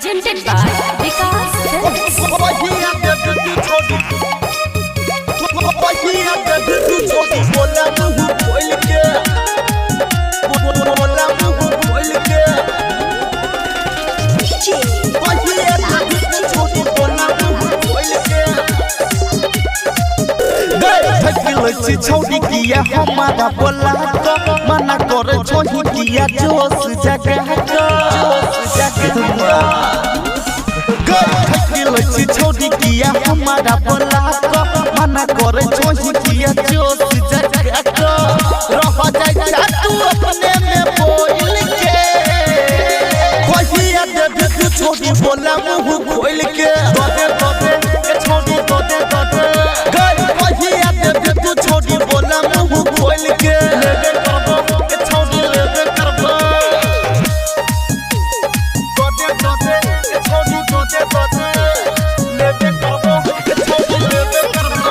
presented by Vikas छोड़ी किया हमारा बोला तो मना करे छोड़ी किया जोश जगह छोड़ी किया हमारा बोला तो मना करे छोड़ी किया जोश जगह रह जाए तू अपने में बोल के कोहिया दे तू छोड़ी बोला मुंह खोल के दे छोड़ी दे कोहिया दे तू छोड़ी बोला मुंह खोल के लेबे करबो के छोड़ी लेबे करबो दे के छोड़ी दे लेबे करबो के छोड़ी लेबे करबो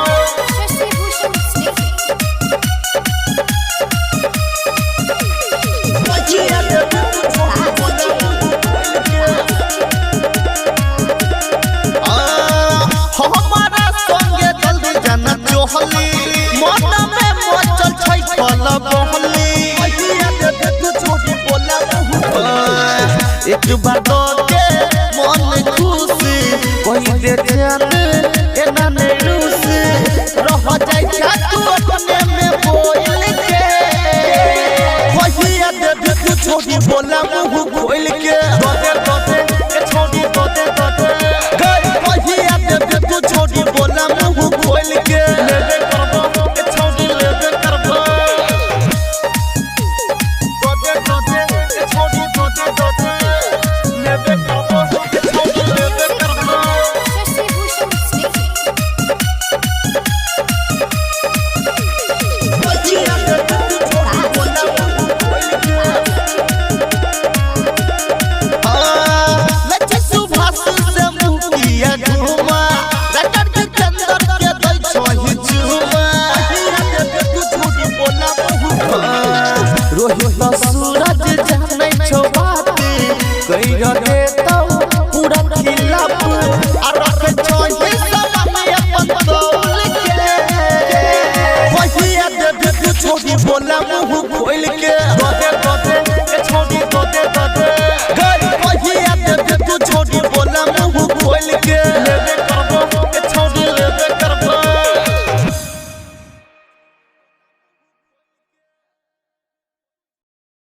कोहिया दे तू छोड़ी बोला हमारा संगे जल्दी जाना जोहली मन में मचल छै फल बहली तू छोड़ी बोला एक बार दो के मन खुशी कोई दे जान एना ने रूस रह जाए तू अपने में बोल के कोई दे तू छोड़ी बोला